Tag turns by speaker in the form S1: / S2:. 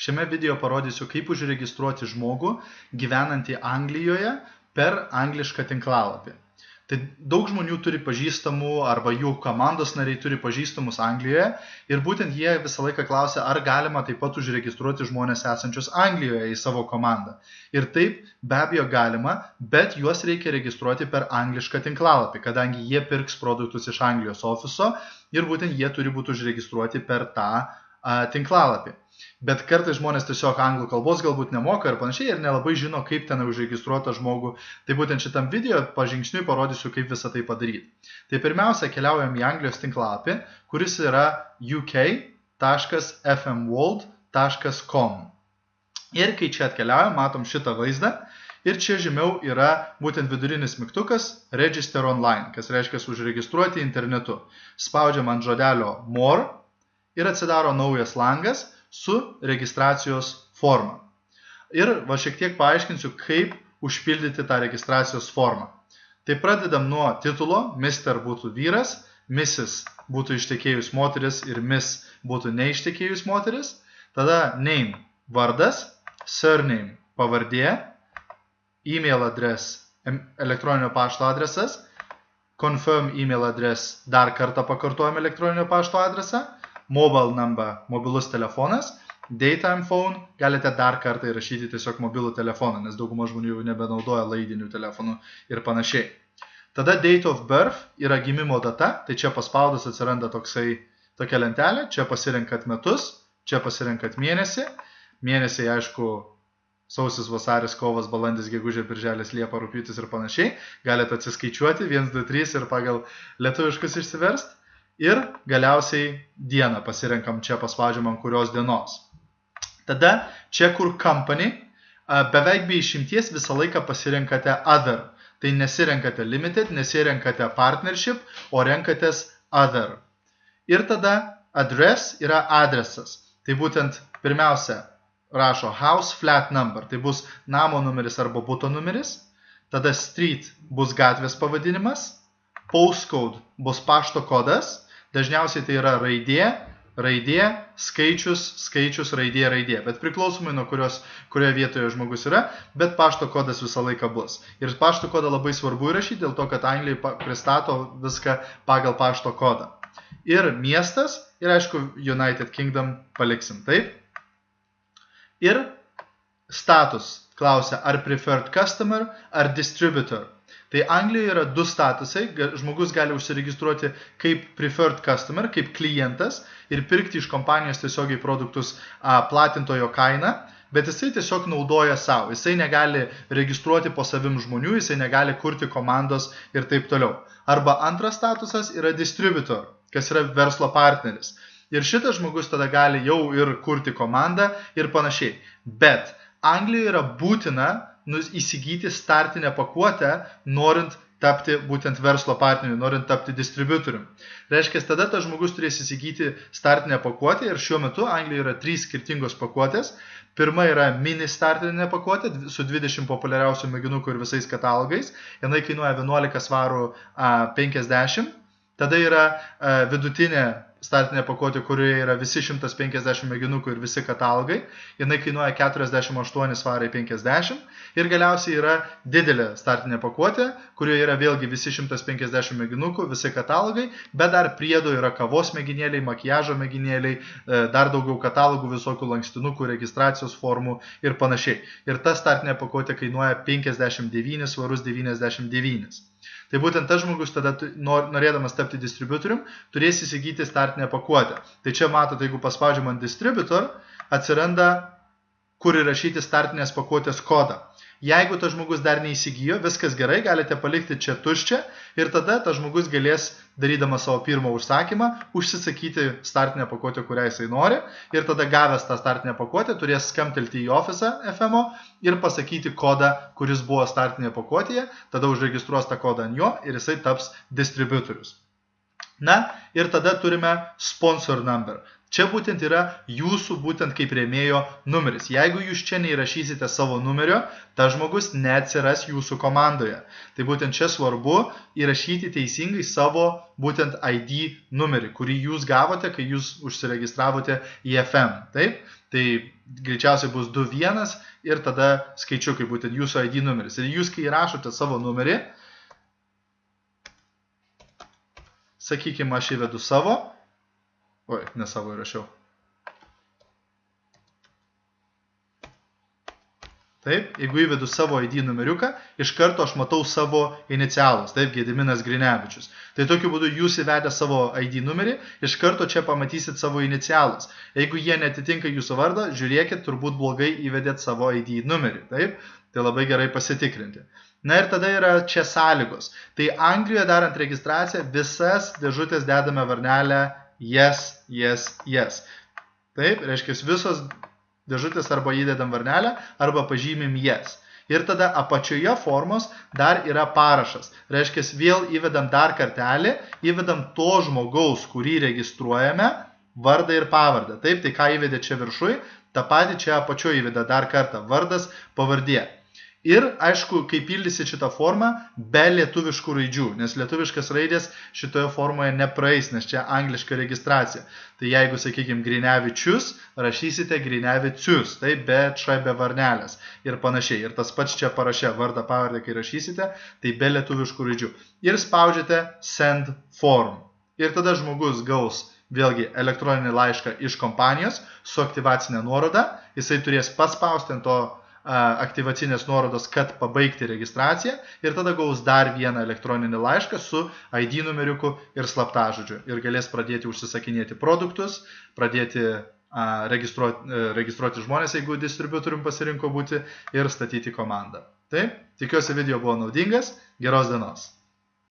S1: Šiame video parodysiu, kaip užregistruoti žmogų gyvenantį Anglijoje per anglišką tinklalapį. Tai daug žmonių turi pažįstamų arba jų komandos nariai turi pažįstamus Anglijoje ir būtent jie visą laiką klausia, ar galima taip pat užregistruoti žmonės esančius Anglijoje į savo komandą. Ir taip, be abejo galima, bet juos reikia registruoti per anglišką tinklalapį, kadangi jie pirks produktus iš Anglijos ofiso ir būtent jie turi būti užregistruoti per tą tinklalapį. Bet kartais žmonės tiesiog anglų kalbos galbūt nemoka ir panašiai ir nelabai žino, kaip ten užregistruotą žmogų. Tai būtent šitam video pažingsniui parodysiu, kaip visą tai padaryti. Tai pirmiausia, keliaujam į Anglijos tinklapį, kuris yra uk.fmworld.com. Ir kai čia atkeliaujam, matom šitą vaizdą ir čia žemiau yra būtent vidurinis mygtukas Register Online, kas reiškia užregistruoti internetu. Spaudžiam ant žodelio More ir atsidaro naujas langas su registracijos forma. Ir va šiek tiek paaiškinsiu, kaip užpildyti tą registracijos formą. Tai pradedam nuo titulo, Mr. būtų vyras, Mrs. būtų ištekėjus moteris ir Miss būtų neištekėjus moteris. Tada name, vardas, surname, pavardė, email address, elektroninio pašto adresas, confirm email address, dar kartą pakartojame elektroninio pašto adresą, mobile number, mobilus telefonas, daytime phone, galite dar kartą įrašyti tiesiog mobilų telefoną, nes dauguma žmonių jau nebenaudoja laidinių telefonų ir panašiai. Tada date of birth yra gimimo data, tai čia paspaudus atsiranda tokia lentelė, čia pasirenkat metus, čia pasirenkat mėnesį, mėnesiai aišku sausis, vasaris, kovas, balandis, gegužė, birželis, liepa, rugpjūtis ir panašiai, galite atsiskaičiuoti 1, 2, 3 ir pagal lietuviškus išsiverst. Ir galiausiai dieną pasirenkam čia, paspaudžiam ant kurios dienos. Tada čia kur company, beveik be išimties visą laiką pasirenkate other. Tai nesirenkate limited, nesirenkate partnership, o renkatės other. Ir tada address yra adresas. Tai būtent pirmiausia rašo house flat number, tai bus namo numeris arba buto numeris. Tada street bus gatvės pavadinimas, postcode bus pašto kodas. Dažniausiai tai yra raidė, skaičius, raidė. Bet priklausomai nuo kurioje vietoje žmogus yra, bet pašto kodas visą laiką bus. Ir pašto kodą labai svarbu įrašyti, dėl to, kad Anglija pristato viską pagal pašto kodą. Ir miestas, ir aišku, United Kingdom paliksim, taip. Ir status klausia, ar preferred customer, ar distributor. Tai Anglijoje yra du statusai, žmogus gali užsiregistruoti kaip preferred customer, kaip klientas ir pirkti iš kompanijos tiesiogiai produktus platintojo kainą, bet jisai tiesiog naudoja savo, jisai negali registruoti po savim žmonių, jisai negali kurti komandos ir taip toliau. Arba antras statusas yra distributor, kas yra verslo partneris. Ir šitas žmogus tada gali jau ir kurti komandą ir panašiai. Bet Anglijoje yra būtina įsigyti startinę pakuotę, norint tapti būtent verslo partneriu, norint tapti distributorium. Reiškia, tada tas žmogus turės įsigyti startinę pakuotę ir šiuo metu Anglijoje yra 3 skirtingos pakuotės. Pirma yra mini startinė pakuotė su 20 populiariausių mėginukų ir visais katalogais. Jinai kainuoja 11 svarų 50. Tada yra vidutinė startinė pakuotė, kurioje yra visi 150 mėginukų ir visi katalogai. Jinai kainuoja 48 svarai 50. Ir galiausiai yra didelė startinė pakuotė, kurioje yra vėlgi visi 150 mėginukų, visi katalogai, bet dar priedo yra kavos mėginėliai, makiažo mėginėliai, dar daugiau katalogų, visokių lankstinukų, registracijos formų ir panašiai. Ir ta startinė pakuotė kainuoja 59 svarus 99. Tai būtent tas žmogus tada, norėdamas tapti distributorium, turės įsigyti startinę pakuotę. Tai čia matote, jeigu paspaudžiam ant distributor, atsiranda, kur įrašyti startinės pakuotės kodą. Jeigu tas žmogus dar neįsigijo, viskas gerai, galite palikti čia tuščią ir tada tas žmogus galės, darydamas savo pirmą užsakymą, užsisakyti startinę pakuotę, kurią jisai nori ir tada gavęs tą startinę pakuotę turės skambtelti į ofisą FMO ir pasakyti kodą, kuris buvo startinėje pakuotėje, tada užregistruos tą kodą ant jo ir jisai taps distributorius. Na ir tada turime sponsor number. Čia būtent yra jūsų būtent kaip rėmėjo numeris. Jeigu jūs čia neįrašysite savo numerio, tas žmogus neatsiras jūsų komandoje. Tai būtent čia svarbu įrašyti teisingai savo būtent ID numerį, kurį jūs gavote, kai jūs užsiregistravote į FM. Taip? Tai greičiausiai bus 21 ir tada skaičiukai būtent jūsų ID numeris. Ir jūs, kai įrašote savo numerį, sakykime, aš įvedu savo, ne savo įrašiau. Taip, jeigu įvedu savo ID numeriuką, iš karto aš matau savo inicialus, taip, Gediminas Grinevičius. Tai tokiu būdu jūs įvedę savo ID numerį, iš karto čia pamatysit savo inicialus. Jeigu jie netitinka jūsų vardą, žiūrėkit, turbūt blogai įvedėt savo ID numerį, taip, tai labai gerai pasitikrinti. Na ir tada yra čia sąlygos. Tai Anglijoje darant registraciją, visas dėžutės dedame varnelę yes, yes, yes. Taip, reiškia, visos dėžutės arba įdedam varnelę, arba pažymim yes. Ir tada apačioje formos dar yra parašas. Reiškia, vėl įvedam dar kartelį, įvedam to žmogaus, kurį registruojame, vardą ir pavardę. Taip, tai ką įvedė čia viršui, tą patį čia apačioje įvedė dar kartą, vardas, pavardė. Ir, aišku, kai pildysit šitą formą, be lietuviškų raidžių, nes lietuviškas raidės šitoje formoje nepraeis, nes čia angliška registracija. Tai jeigu, sakykime, Grinevičius, rašysite Grinevicius, tai be č, be varnelės ir panašiai. Ir tas pats čia parašė vardą, pavardę, kai rašysite, tai be lietuviškų raidžių. Ir spaudžiate send form. Ir tada žmogus gaus vėlgi elektroninį laišką iš kompanijos su aktyvacinė nuoroda. Jisai turės paspausti ant to aktyvacinės nuorodos, kad pabaigti registraciją ir tada gaus dar vieną elektroninį laišką su ID numeriuku ir slaptažodžiu ir galės pradėti užsisakinėti produktus, pradėti registruoti žmonės, jeigu distributorium pasirinko būti ir statyti komandą. Taip, tikiuosi video buvo naudingas, geros dienos.